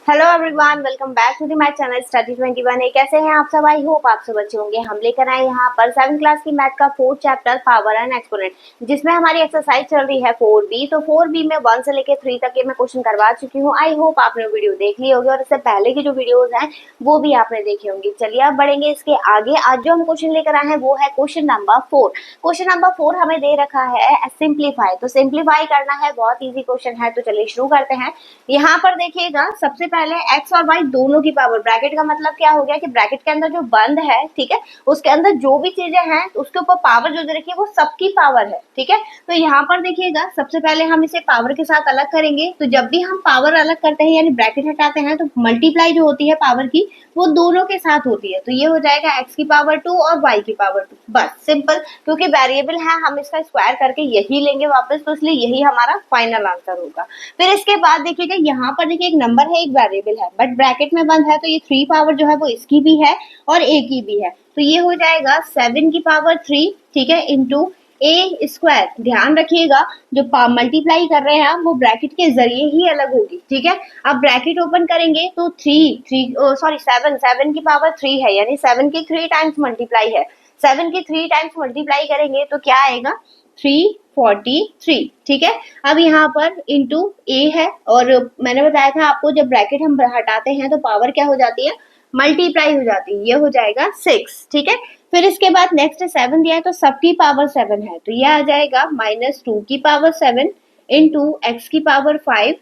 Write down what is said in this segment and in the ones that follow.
Hello everyone, welcome back to the my channel study 21। कैसे हैं आप सब? आई होप आप सब अच्छे होंगे। हम लेकर आए यहाँ पर 7th क्लास की मैथ का 4th chapter power and exponent, जिसमें हमारी एक्सरसाइज चल रही है 4B। तो 4B में 1 से लेकर 3 तक के मैं क्वेश्चन करवा चुकी हूँ। आई होप आपने वीडियो देख ली होगी और इससे पहले की जो वीडियोज हैं वो भी आपने देखी होंगी। चलिए अब बढ़ेंगे इसके आगे। आज जो हम क्वेश्चन लेकर आए हैं वो है क्वेश्चन नंबर 4। क्वेश्चन नंबर 4 हमें दे रखा है सिंप्लीफाई। तो सिंप्लीफाई करना है, बहुत ईजी क्वेश्चन है। तो चलिए शुरू करते हैं। यहाँ पर देखिएगा, सबसे पहले x और y दोनों की पावर, ब्रैकेट का मतलब क्या हो गया कि ब्रैकेट के अंदर जो बंद है, ठीक है, उसके अंदर जो भी चीजें हैं उसके ऊपर पावर जो दे रखी है वो सबकी पावर है, ठीक है। तो यहाँ पर देखिएगा, सबसे पहले हम इसे पावर के साथ अलग करेंगे। तो जब भी हम पावर अलग करते हैं यानी ब्रैकेट हटाते हैं तो मल्टीप्लाई जो होती है पावर की वो दोनों के साथ होती है। तो ये हो जाएगा x की पावर 2 और y की पावर 2। बस सिंपल, क्योंकि वेरिएबल है हम इसका स्क्वायर करके यही लेंगे वापस, तो इसलिए यही हमारा फाइनल आंसर होगा। फिर इसके बाद देखिएगा, यहाँ पर देखिए एक नंबर है, एक वेरिएबल है, बट ब्रैकेट में बंद है, तो ये 3 पावर जो है वो इसकी भी है और a की भी है। तो ये हो जाएगा 7 की पावर 3, ठीक है, इंटू ए स्क्वायर। ध्यान रखिएगा, जो मल्टीप्लाई कर रहे हैं हम वो ब्रैकेट के जरिए ही अलग होगी, ठीक है। अब ब्रैकेट ओपन करेंगे तो 7 की पावर 3 है, यानी 7 की 3 टाइम्स मल्टीप्लाई है। 7 की 3 टाइम्स मल्टीप्लाई करेंगे तो क्या आएगा, 343, ठीक है। अब यहाँ पर इंटू ए है, और मैंने बताया था आपको जब ब्रैकेट हम हटाते हैं तो पावर क्या हो जाती है, मल्टीप्लाई हो जाती है। ये हो जाएगा 6, ठीक है। फिर इसके बाद नेक्स्ट 7 दिया है तो सबकी पावर 7 है, तो यह आ जाएगा -2 की पावर 7 इंटू एक्स की पावर 5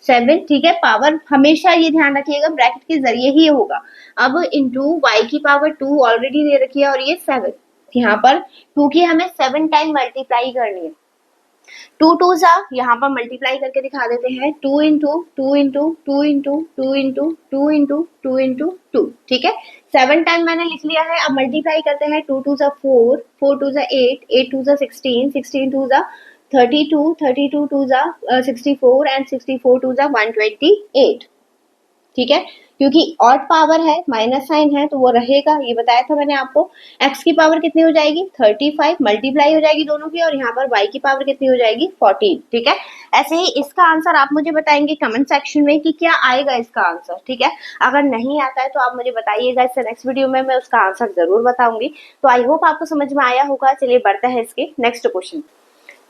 7, ठीक है। पावर हमेशा ये ध्यान रखिएगा ब्रैकेट के जरिए ही होगा। अब इंटू वाई की पावर 2 ऑलरेडी दे रखी है और ये 7, यहाँ पर 2 की हमें 7 टाइम मल्टीप्लाई करनी है। 2 2 सा यहाँ पर मल्टीप्लाई करके दिखा देते हैं, 2 into 2 into 2 into 2 into 2 into 2 into 2, ठीक है। 7 टाइम मैंने लिख लिया है। अब मल्टीप्लाई करते हैं, 2 2 सा 4, 4 2 सा 8, 8 2 सा 16, 16 2 सा 32, 32 2 सा 64 एंड 64 2 सा 128, ठीक है। क्योंकि ऑड पावर है, माइनस साइन है, तो वो रहेगा, ये बताया था मैंने आपको। x की पावर कितनी हो जाएगी, 35, मल्टीप्लाई हो जाएगी दोनों की, और यहाँ पर y की पावर कितनी हो जाएगी, 14, ठीक है। ऐसे ही इसका आंसर आप मुझे बताएंगे कमेंट सेक्शन में कि क्या आएगा इसका आंसर, ठीक है। अगर नहीं आता है तो आप मुझे बताइएगा, इससे नेक्स्ट वीडियो में मैं उसका आंसर जरूर बताऊंगी। तो आई होप आपको समझ में आया होगा। चलिए बढ़ते हैं इसके नेक्स्ट क्वेश्चन।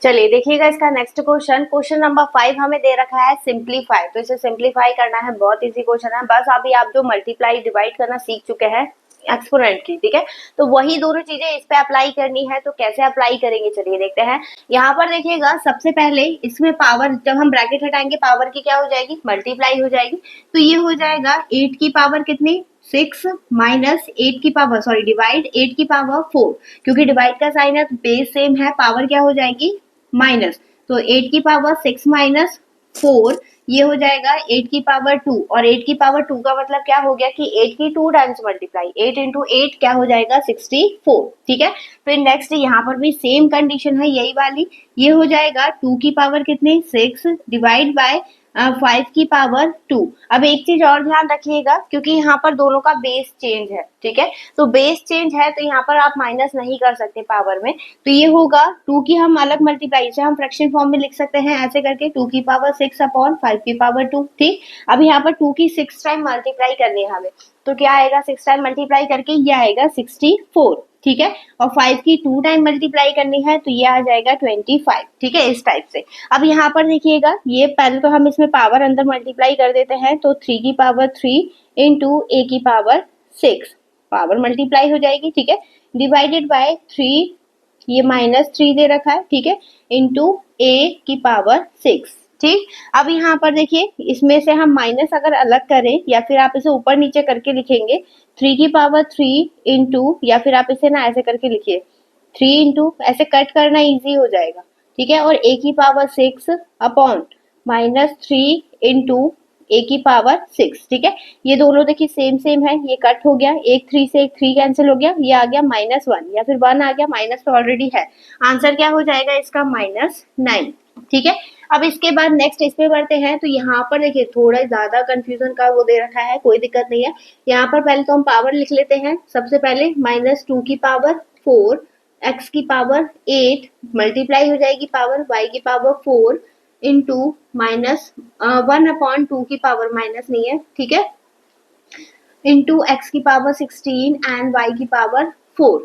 चलिए देखिएगा इसका नेक्स्ट क्वेश्चन, क्वेश्चन नंबर 5 हमें दे रखा है सिंप्लीफाई। तो इसे सिंप्लीफाई करना है, बहुत इजी क्वेश्चन है। बस अभी आप जो मल्टीप्लाई डिवाइड करना सीख चुके हैं एक्सपोनेंट की, ठीक है, तो वही दोनों चीजें इस पे अप्लाई करनी है। तो कैसे अप्लाई करेंगे चलिए देखते हैं। यहाँ पर देखिएगा, सबसे पहले इसमें पावर, जब हम ब्रैकेट हटाएंगे पावर की क्या हो जाएगी, मल्टीप्लाई हो जाएगी। तो ये हो जाएगा 8 की पावर कितनी, 6 माइनस 8 की पावर, सॉरी डिवाइड 8 की पावर 4, क्योंकि डिवाइड का साइन है तो बेस सेम है, पावर क्या हो जाएगी, माइनस। तो 8 की पावर 6 माइनस 4, ये हो जाएगा 8 की पावर 2, और 8 की पावर 2 का मतलब क्या हो गया कि 8 की 2 टाइम्स मल्टीप्लाई, 8 इंटू 8 क्या हो जाएगा, 64, ठीक है। फिर नेक्स्ट यहाँ पर भी सेम कंडीशन है यही वाली, ये हो जाएगा 2 की पावर कितनी, 6 डिवाइड बाय 5 की पावर 2। अब एक चीज और ध्यान रखिएगा, क्योंकि यहाँ पर दोनों का बेस चेंज है, ठीक है, तो बेस चेंज है तो यहाँ पर आप माइनस नहीं कर सकते पावर में। तो ये होगा 2 की हम अलग मल्टीप्लाई से हम फ्रैक्शन फॉर्म में लिख सकते हैं ऐसे करके, 2 की पावर 6 अपॉन 5 की पावर 2, ठीक। अब यहाँ पर 2 की 6 टाइम मल्टीप्लाई करनी है हमें, तो क्या आएगा, 6 टाइम मल्टीप्लाई करके ये आएगा 64, ठीक है। और 5 की 2 टाइम मल्टीप्लाई करनी है तो ये आ जाएगा 25, ठीक है, इस टाइप से। अब यहाँ पर देखिएगा, ये पहले तो हम इसमें पावर अंदर मल्टीप्लाई कर देते हैं, तो 3 की पावर 3 इंटू ए की पावर 6, पावर मल्टीप्लाई हो जाएगी, ठीक है, डिवाइडेड बाय 3, ये -3 दे रखा है, ठीक है, इंटू ए की पावर 6, ठीक। अब यहाँ पर देखिए, इसमें से हम माइनस अगर अलग करें या फिर आप इसे ऊपर नीचे करके लिखेंगे, 3 की पावर 3 इंटू, या फिर आप इसे ना ऐसे करके लिखिए 3 इंटू, ऐसे कट करना इजी हो जाएगा, ठीक है, और ए की पावर 6 अपॉन -3 इंटू ए की पावर 6, ठीक है। ये दोनों देखिए सेम सेम है, ये कट हो गया, एक 3 से एक 3 कैंसिल हो गया, ये आ गया -1, या फिर 1 आ गया, माइनस तो ऑलरेडी है। आंसर क्या हो जाएगा इसका, -9, ठीक है। अब इसके बाद नेक्स्ट इस पे बढ़ते हैं। तो यहाँ पर देखिए थोड़ा ज्यादा कंफ्यूजन का वो दे रखा है, कोई दिक्कत नहीं है। यहाँ पर पहले तो हम पावर लिख लेते हैं। सबसे पहले -2 की पावर 4, x की पावर 8 मल्टीप्लाई हो जाएगी पावर y की पावर 4 इंटू माइनस 1/2 की पावर माइनस नहीं है, ठीक है, इंटू एक्स की पावर 16 एंड वाई की पावर 4,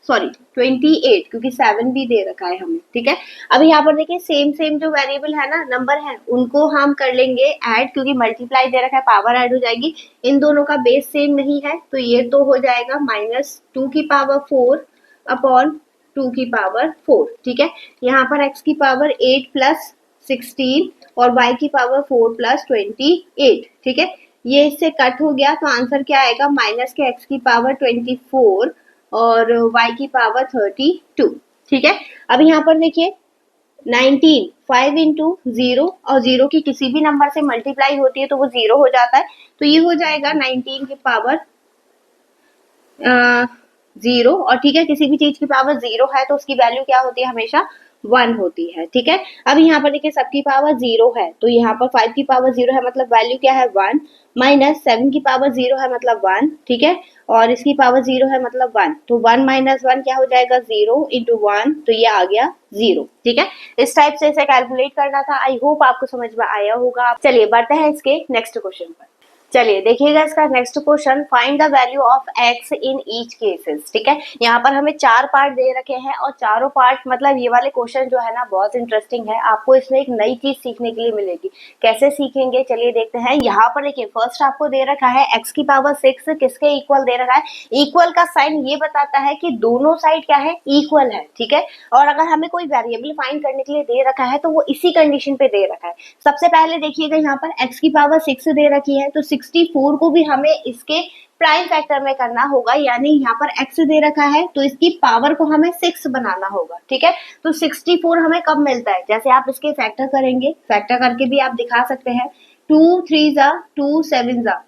सॉरी 28, क्योंकि 7 भी दे रखा है हमें, ठीक है। अब यहाँ पर देखिए सेम सेम जो वेरिएबल है ना, नंबर है, उनको हम कर लेंगे ऐड, क्योंकि मल्टीप्लाई दे रखा है, पावर ऐड हो जाएगी। इन दोनों का बेस सेम नहीं है, तो ये तो हो जाएगा -2 की पावर 4 अपॉन 2 की पावर 4, ठीक है। यहाँ पर x की पावर 8 प्लस 16 और y की पावर 4 प्लस 28, ठीक है। ये इससे कट हो गया, तो आंसर क्या आएगा, माइनस के x की पावर 24 और y की पावर 32, ठीक है। अब यहाँ पर देखिए 19 5 इंटू 0, और 0 की किसी भी नंबर से मल्टीप्लाई होती है तो वो 0 हो जाता है, तो ये हो जाएगा 19 की पावर 0, और ठीक है, किसी भी चीज की पावर 0 है तो उसकी वैल्यू क्या होती है, हमेशा 1 होती है, ठीक है। अब यहाँ पर देखिए सबकी पावर 0 है, तो यहाँ पर 5 की पावर 0 है, मतलब वैल्यू क्या है 1, माइनस 7 की पावर 0 है, मतलब 1, ठीक है, और इसकी पावर 0 है, मतलब 1, तो 1 माइनस 1 क्या हो जाएगा, 0 इंटू 1, तो ये आ गया 0, ठीक है। इस टाइप से इसे कैलकुलेट करना था। आई होप आपको समझ में आया होगा। चलिए बढ़ते हैं इसके नेक्स्ट क्वेश्चन पर। चलिए देखिएगा इसका next question, find the value of x in each cases, ठीक है। यहाँ पर हमें 4 पार्ट दे रखे हैं, और चारों पार्ट मतलब ये वाले क्वेश्चन जो है ना बहुत इंटरेस्टिंग है, आपको इसमें एक नई चीज सीखने के लिए मिलेगी। कैसे सीखेंगे, चलिए देखते हैं। यहाँ पर देखिए फर्स्ट आपको दे रखा है x की पावर 6 किसके इक्वल दे रखा है। इक्वल का साइन ये बताता है कि दोनों साइड क्या है, इक्वल है, ठीक है। और अगर हमें कोई वेरिएबल फाइंड करने के लिए दे रखा है तो वो इसी कंडीशन पे दे रखा है। सबसे पहले देखिएगा यहाँ पर x की पावर 6 दे रखी है, तो 64 को भी हमें इसके प्राइम फैक्टर में करना होगा, यानी यहाँ पर x दे रखा है तो इसकी पावर को हमें 6 बनाना होगा, ठीक है। तो 64 हमें कब मिलता है, जैसे आप इसके फैक्टर करेंगे, फैक्टर करके भी आप दिखा सकते हैं। 2 3 जा 2 7 जा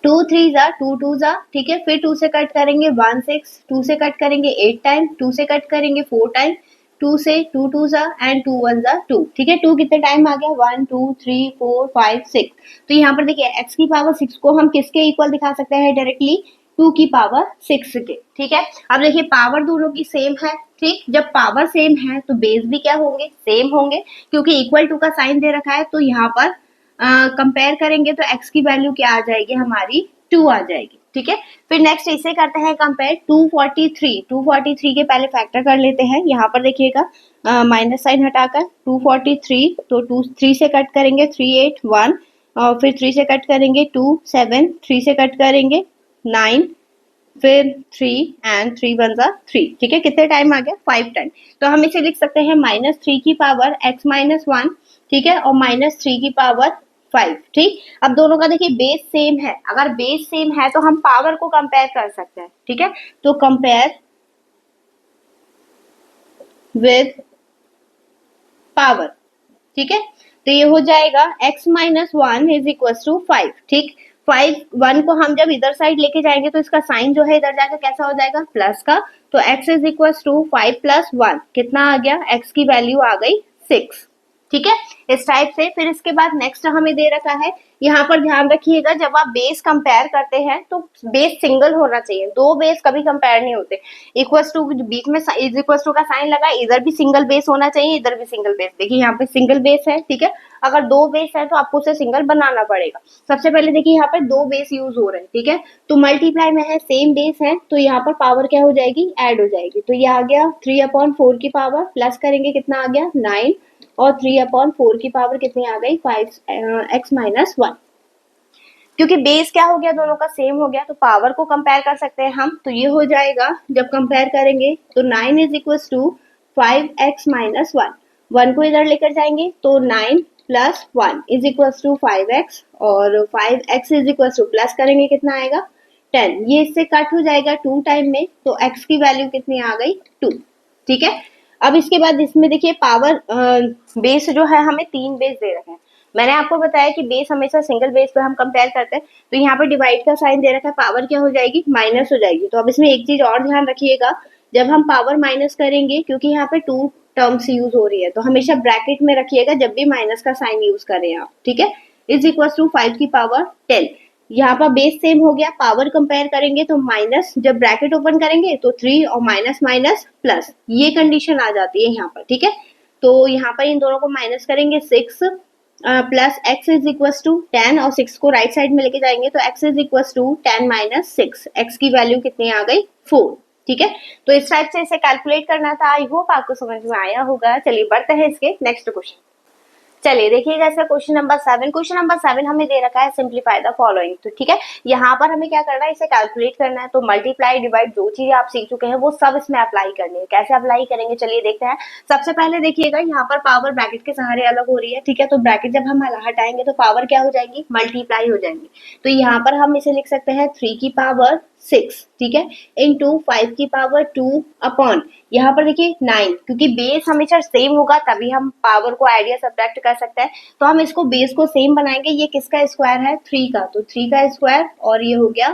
2 3 जा 2 2 जा, ठीक है। फिर 2 से कट करेंगे 1 6, 2 से कट करेंगे 8 टाइम, 2 से कट करेंगे 4 टाइम, 2 से 2 2 जा एंड 2 1 जा 2, ठीक है। 2 कितने टाइम आ गया, 1 2 3 4 5 6। तो यहाँ पर देखिए x की पावर 6 को हम किसके इक्वल दिखा सकते हैं डायरेक्टली, 2 की पावर 6 के, ठीक है। अब देखिए पावर दोनों की सेम है, ठीक। जब पावर सेम है तो बेस भी क्या होंगे, सेम होंगे, क्योंकि इक्वल टू का साइन दे रखा है, तो यहाँ पर कंपेयर करेंगे तो x की वैल्यू क्या आ जाएगी, हमारी 2 आ जाएगी, ठीक है। फिर नेक्स्ट इसे करते हैं कंपेयर, 243 के पहले फैक्टर कर लेते हैं। यहाँ पर देखिएगा माइनस साइन हटाकर 243, तो 2 3 से कट करेंगे 3 8 1, और फिर 3 से कट करेंगे 2 7, 3 से कट करेंगे 9, फिर 3 एंड 3 1 जा 3, ठीक है। कितने टाइम आ गया, 5 टाइम। तो हम इसे लिख सकते हैं -3 की पावर x माइनस 1, ठीक है, और -3 की पावर 5, ठीक। अब दोनों का देखिए बेस सेम है, अगर बेस सेम है तो हम पावर को कंपेयर कर सकते हैं, ठीक है। तो कंपेयर विद पावर, ठीक है। तो ये हो जाएगा x minus 1 is equal to 5, ठीक। 5 1 को हम जब इधर साइड लेके जाएंगे तो इसका साइन जो है इधर जाकर कैसा हो जाएगा, प्लस का। तो x is equal to 5 plus 1, कितना आ गया, x की वैल्यू आ गई 6, ठीक है। इस टाइप से फिर इसके बाद नेक्स्ट हमें दे रखा है, यहाँ पर ध्यान रखिएगा जब आप बेस कंपेयर करते हैं तो बेस सिंगल होना चाहिए, दो बेस कभी कंपेयर नहीं होते। इक्वल्स टू बीच में इज इक्वल्स टू का साइन लगा, इधर भी सिंगल बेस होना चाहिए, इधर भी सिंगल बेस। देखिए यहाँ पे सिंगल बेस है, ठीक है। अगर दो बेस है तो आपको उसे सिंगल बनाना पड़ेगा। सबसे पहले देखिए यहाँ पर दो बेस यूज हो रहे हैं, ठीक है। तो मल्टीप्लाई में है, सेम बेस है, तो यहाँ पर पावर क्या हो जाएगी, ऐड हो जाएगी। तो ये आ गया 3/4 की पावर, प्लस करेंगे कितना आ गया 9, और 3/4 की पावर कितनी आ गई 5 x माइनस 1। क्योंकि बेस क्या हो गया, दोनों का सेम हो गया, तो पावर को कंपेयर कर सकते हैं हम। तो ये हो जाएगा जब कंपेयर करेंगे तो 9 is equal to 5x minus 1, 1 को इधर लेकर जाएंगे तो 9 plus 1 is equal to 5x, और 5x is equal two plus करेंगे कितना आएगा 10। ये इससे कट हो जाएगा 2 टाइम में, तो x की वैल्यू कितनी आ गई 2, ठीक है। अब इसके बाद इसमें देखिए पावर बेस जो है हमें 3 बेस दे रखे हैं। मैंने आपको बताया कि बेस हमेशा सिंगल बेस पे हम कंपेयर करते हैं। तो यहाँ पर डिवाइड का साइन दे रखा है, पावर क्या हो जाएगी, माइनस हो जाएगी। तो अब इसमें एक चीज और ध्यान रखिएगा, जब हम पावर माइनस करेंगे, क्योंकि यहाँ पे 2 टर्म्स यूज हो रही है, तो हमेशा ब्रैकेट में रखिएगा जब भी माइनस का साइन यूज करें आप, ठीक है। इज इक्वल टू 5 की पावर 10। यहाँ पर बेस सेम हो गया, पावर कंपेयर करेंगे तो माइनस, जब ब्रैकेट ओपन करेंगे तो 3 और माइनस माइनस प्लस, ये कंडीशन आ जाती है यहाँ पर, ठीक है। तो यहाँ पर इन दोनों को माइनस करेंगे, 6 plus x is equal to 10 और 6 को राइट साइड में लेके जाएंगे तो x is equal to 10 minus 6, x की वैल्यू कितनी आ गई 4, ठीक है। तो इस टाइप से इसे कैलकुलेट करना था। आई होप आपको समझ में आया होगा। चलिए बढ़ते हैं इसके नेक्स्ट क्वेश्चन। चलिए देखिएगा इसका क्वेश्चन नंबर 7। क्वेश्चन नंबर 7 हमें दे रखा है सिंप्लीफाई द फॉलोइंग। तो ठीक है, यहाँ पर हमें क्या करना है, इसे कैलकुलेट करना है। तो मल्टीप्लाई डिवाइड जो चीजें आप सीख चुके हैं वो सब इसमें अप्लाई करनी है। कैसे अप्लाई करेंगे चलिए देखते हैं। सबसे पहले देखिएगा यहाँ पर पावर ब्रैकेट के सहारे अलग हो रही है, ठीक है। तो ब्रैकेट जब हम हटाएंगे तो पावर क्या हो जाएगी, मल्टीप्लाई हो जाएंगी। तो यहाँ पर हम इसे लिख सकते हैं 3 की पावर 6, ठीक है, इंटू 5 की पावर 2 अपॉन, यहाँ पर देखिए 9, क्योंकि बेस हमेशा सेम होगा तभी हम पावर को ऐड या सब्ट्रैक्ट कर सकते हैं। तो हम इसको बेस को सेम बनाएंगे। ये किसका स्क्वायर है, 3 का, तो 3 का स्क्वायर और ये हो गया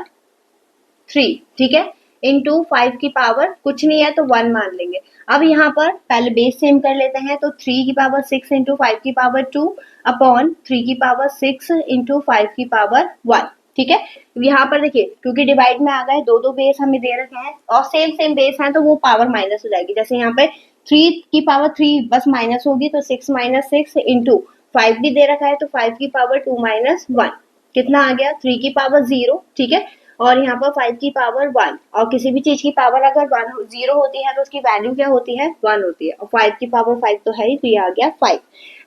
3, ठीक है, इंटू 5 की पावर कुछ नहीं है तो 1 मान लेंगे। अब यहाँ पर पहले बेस सेम कर लेते हैं। तो 3 की पावर 6 इंटू 5 की पावर 2 अपॉन 3 की पावर 6 इंटू 5 की पावर 1, ठीक है। यहाँ पर देखिए क्योंकि डिवाइड में आ गए, दो दो बेस हमें दे रखे हैं और सेम सेम बेस हैं तो वो पावर माइनस हो जाएगी। जैसे यहाँ पे 3 की पावर 3 बस माइनस होगी तो 6 माइनस 6 इंटू 5 भी दे रखा है तो 5 की पावर 2 माइनस 1, कितना आ गया 3 की पावर 0, ठीक है। और यहाँ पर 5 की पावर 1, और किसी भी चीज की पावर अगर 0 होती है तो उसकी वैल्यू क्या होती है, 1 होती है। और 5 की पावर 5 तो है ही, तो ये आ गया 5।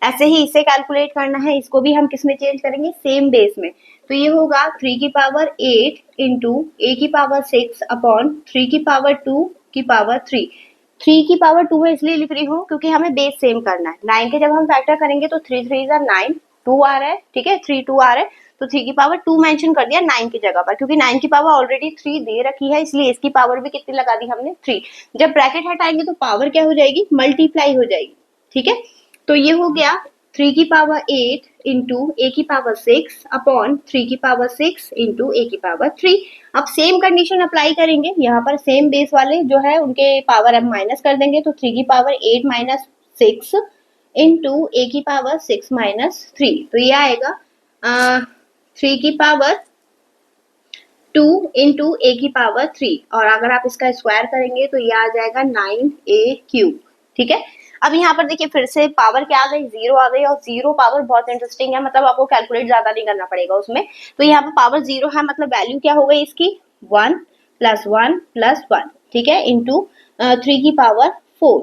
ऐसे ही इसे कैलकुलेट करना है, इसको भी हम किस में चेंज करेंगे, सेम बेस में। तो ये होगा 3 की पावर 8 इंटू ए की पावर 6 अपॉन 3 की पावर 2 की पावर 3। 3 की पावर 2 है इसलिए लिख रही हूँ क्योंकि हमें बेस सेम करना है। 9 के जब हम फैक्टर करेंगे तो 3 3 9, 2 आ रहा है, ठीक है, 3 2 आ रहा है, तो 3 की पावर 2 मेंशन कर दिया 9 की जगह पर, क्योंकि 9 की पावर ऑलरेडी 3 दे रखी है इसलिए इसकी पावर भी कितनी लगा दी हमने, 3। जब ब्रैकेट हटाएंगे तो पावर क्या हो जाएगी, मल्टीप्लाई हो जाएगी, ठीक है। तो ये हो गया 3 की पावर 8 इंटू ए की पावर 6 अपॉन 3 की पावर 6 इंटू ए की पावर 3। अब सेम कंडीशन अप्लाई करेंगे, यहाँ पर सेम बेस वाले जो है उनके पावर हम माइनस कर देंगे। तो 3 की पावर 8 माइनस 6 इंटू ए की पावर 6 माइनस 3, तो ये आएगा 3 की पावर 2 इंटू ए की पावर 3, और अगर आप इसका स्क्वायर करेंगे तो ये आ जाएगा 9a क्यूब, ठीक है। अब यहाँ पर देखिए फिर से पावर क्या आ गई, 0 आ गई, और 0 पावर बहुत इंटरेस्टिंग है, मतलब आपको कैलकुलेट ज्यादा नहीं करना पड़ेगा उसमें। तो यहाँ पर पावर 0 है, मतलब वैल्यू क्या हो गई इसकी, 1 प्लस 1 प्लस 1, ठीक है, इंटू 3 की पावर 4,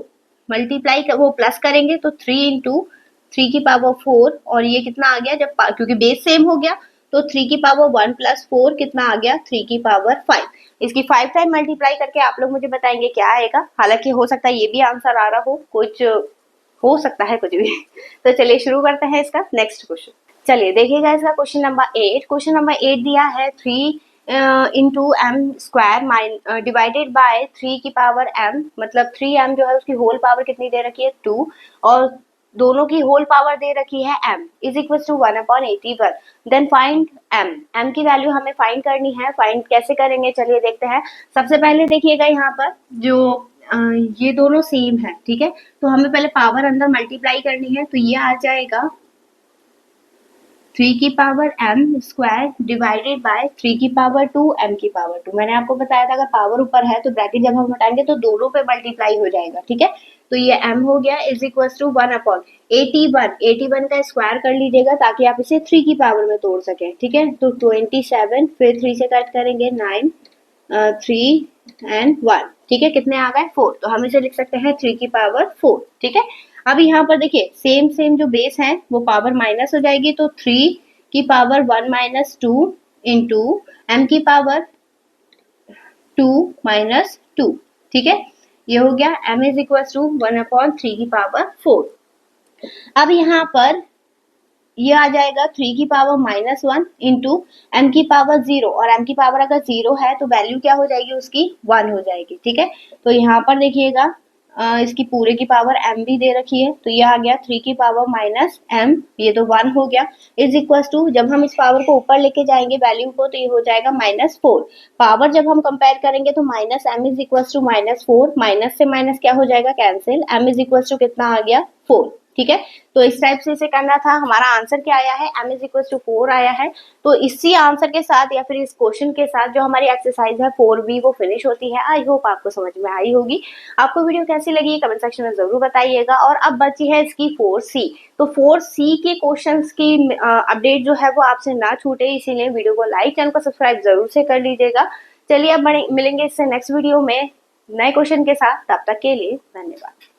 मल्टीप्लाई वो प्लस करेंगे तो 3 इंटू 3 की पावर 4, और ये कितना आ गया, जब क्योंकि बेस सेम हो गया तो 3 की पावर 1 प्लस 4 कितना आ गया, 3 की पावर 5। इसकी 5 टाइम मल्टीप्लाई करके आप लोग मुझे बताएंगे क्या आएगा। हालांकि हो सकता है ये भी आंसर आ रहा हो, कुछ हो सकता है कुछ भी। तो चलिए शुरू करते हैं इसका नेक्स्ट क्वेश्चन। चलिए देखिएगा इसका क्वेश्चन नंबर 8। क्वेश्चन नंबर 8 दिया है 3 into M square divided by 3 की पावर m, मतलब 3m जो है उसकी होल पावर कितनी दे रखी है, 2, और दोनों की होल पावर दे रखी है m is equal to 1/81। Then find m की वैल्यू हमें फाइंड करनी है। फाइंड कैसे करेंगे चलिए देखते हैं। सबसे पहले देखिएगा यहाँ पर जो ये दोनों सेम है, ठीक है, तो हमें पहले पावर अंदर मल्टीप्लाई करनी है। तो ये आ जाएगा 3 की power m square divided by 3 की पावर 2 m की पावर 2। मैंने आपको बताया था अगर पावर ऊपर है तो ब्रैकेट जब हम हटाएंगे तो दोनों पे मल्टीप्लाई हो जाएगा, ठीक है। तो ये m हो गया इज इक्वल टू 1/81। 81 का स्क्वायर कर लीजिएगा ताकि आप इसे 3 की पावर में तोड़ सकें, ठीक है। तो 27, फिर 3 से कट करेंगे 9, 3 एंड 1, ठीक है, कितने आ गए 4। तो हम इसे लिख सकते हैं 3 की पावर 4, ठीक है। अब यहाँ पर देखिए सेम सेम जो बेस है वो पावर माइनस हो जाएगी, तो 3 की पावर 1 माइनस 2 इंटू एम की पावर 2 माइनस 2, ठीक है, ये हो गया m इज इक्वल टू 1/3 की पावर 4। अब यहाँ पर ये आ जाएगा 3 की पावर माइनस 1 इंटू एम की पावर 0, और एम की पावर अगर 0 है तो वैल्यू क्या हो जाएगी उसकी, 1 हो जाएगी, ठीक है। तो यहाँ पर देखिएगा इसकी पूरे की पावर m भी दे रखी है, तो ये आ गया 3 की पावर माइनस m, ये तो 1 हो गया, इज इक्वल टू जब हम इस पावर को ऊपर लेके जाएंगे वैल्यू को तो ये हो जाएगा -4। पावर जब हम कंपेयर करेंगे तो minus m is equal to -4, minus से माइनस क्या हो जाएगा, cancel, m is equal to कितना आ गया 4, ठीक है। तो इस टाइप से इसे करना था। हमारा आंसर क्या आया है, m इज इक्वल टू 4 आया है। तो इसी आंसर के साथ या फिर इस क्वेश्चन के साथ जो हमारी एक्सरसाइज है 4B वो फिनिश होती है। आई होप आपको समझ में आई होगी। आपको वीडियो कैसी लगी कमेंट सेक्शन में जरूर बताइएगा। और अब बची है इसकी 4C। तो 4C के क्वेश्चंस की अपडेट जो है वो आपसे ना छूटे, इसीलिए वीडियो को लाइक, चैनल को सब्सक्राइब जरूर से कर लीजिएगा। चलिए अब मिलेंगे इससे नेक्स्ट वीडियो में नए क्वेश्चन के साथ। तब तक के लिए धन्यवाद।